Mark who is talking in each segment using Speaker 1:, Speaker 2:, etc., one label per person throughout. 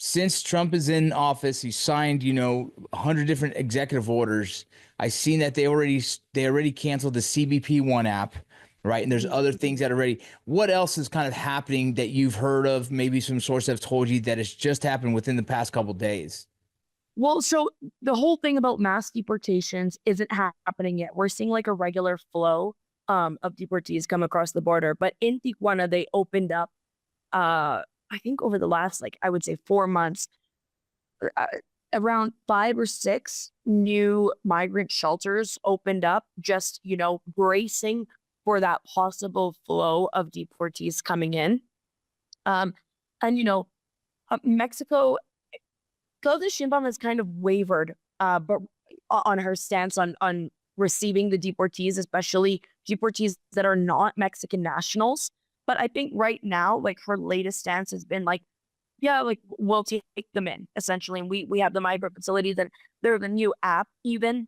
Speaker 1: since Trump is in office, he signed, 100 different executive orders. I seen that they already canceled the CBP One app, right? And there's other things that are ready. What else is kind of happening that you've heard of? Maybe some sources have told you that it's just happened within the past couple of days.
Speaker 2: Well, so the whole thing about mass deportations isn't happening yet. We're seeing like a regular flow of deportees come across the border. But in Tijuana, they opened up, I think over the last, like, I would say 4 months, uh, around 5 or 6 new migrant shelters opened up, just, bracing for that possible flow of deportees coming in. Um, and, Mexico, Claudia Sheinbaum has kind of wavered, but on her stance on receiving the deportees, especially deportees that are not Mexican nationals. But I think right now, like her latest stance has been like, yeah, like we'll take them in essentially, and we have the migrant facilities, and there's a new app even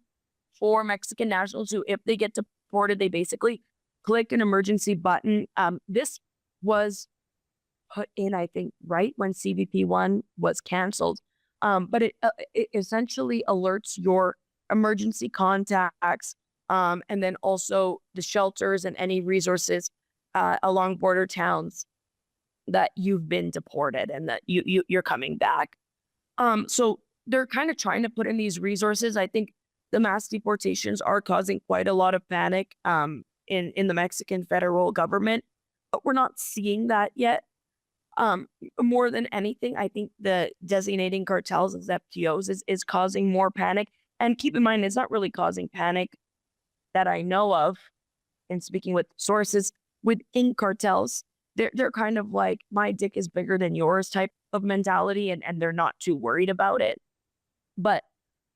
Speaker 2: for Mexican nationals who, if they get deported, they basically click an emergency button. This was put in, I think, right when CBP One was canceled. But it essentially alerts your emergency contacts, and then also the shelters and any resources along border towns that you've been deported and that you're coming back. So they're kind of trying to put in these resources. I think the mass deportations are causing quite a lot of panic in the Mexican federal government, but we're not seeing that yet. More than anything, I think the designating cartels as FTOs is causing more panic. And keep in mind, it's not really causing panic that I know of. And speaking with sources within cartels, they're kind of like, my dick is bigger than yours type of mentality, and they're not too worried about it. But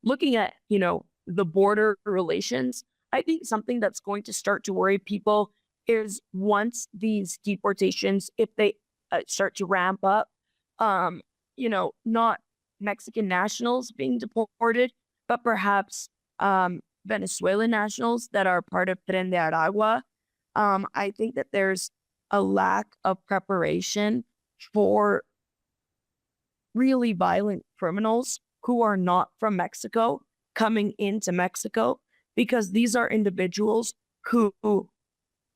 Speaker 2: looking at, the border relations, I think something that's going to start to worry people is once these deportations, if they start to ramp up, not Mexican nationals being deported, but perhaps Venezuelan nationals that are part of Tren de Aragua. I think that there's a lack of preparation for really violent criminals who are not from Mexico coming into Mexico, because these are individuals who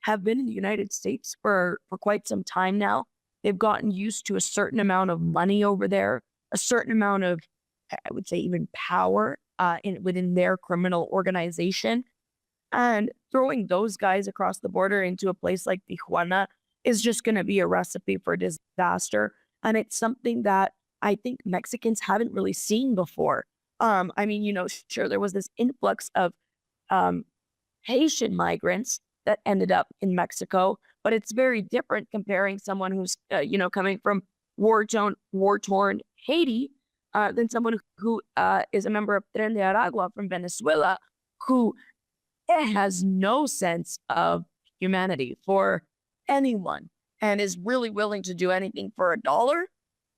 Speaker 2: have been in the United States for quite some time now. They've gotten used to a certain amount of money over there, a certain amount of, I would say, even power within their criminal organization. And throwing those guys across the border into a place like Tijuana is just going to be a recipe for disaster. And it's something that I think Mexicans haven't really seen before. I mean, sure, there was this influx of um, Haitian migrants that ended up in Mexico, but it's very different comparing someone who's, coming from war-torn Haiti than someone who is a member of Tren de Aragua from Venezuela, who has no sense of humanity for anyone and is really willing to do anything for a dollar,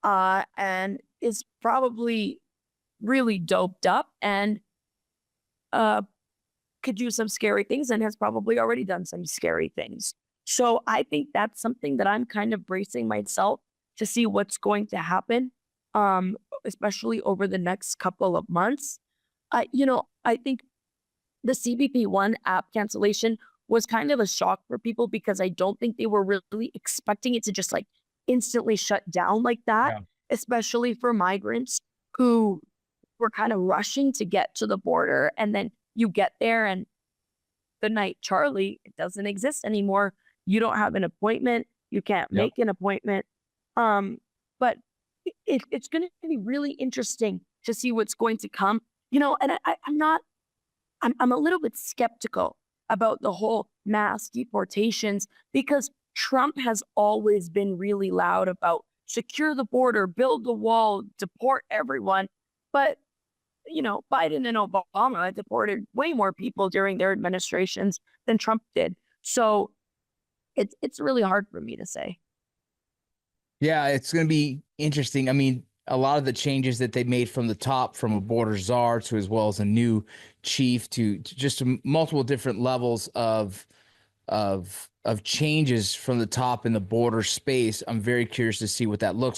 Speaker 2: and is probably really doped up and uh, could do some scary things and has probably already done some scary things. So I think that's something that I'm kind of bracing myself to see what's going to happen, especially over the next couple of months. I think the CBP One app cancellation was kind of a shock for people because I don't think they were really expecting it to just like instantly shut down like that,
Speaker 1: Yeah.
Speaker 2: especially for migrants who were kind of rushing to get to the border. And then you get there and the night Charlie, it doesn't exist anymore. You don't have an appointment. You can't
Speaker 1: Yep.
Speaker 2: make an appointment. But it's going to be really interesting to see what's going to come. And I'm a little bit skeptical about the whole mass deportations because Trump has always been really loud about secure the border, build the wall, deport everyone. But, Biden and Obama deported way more people during their administrations than Trump did. So it's really hard for me to say.
Speaker 1: Yeah, it's going to be interesting. I mean, a lot of the changes that they made from the top, from a border czar to as well as a new chief to just multiple different levels of changes from the top in the border space. I'm very curious to see what that looks like.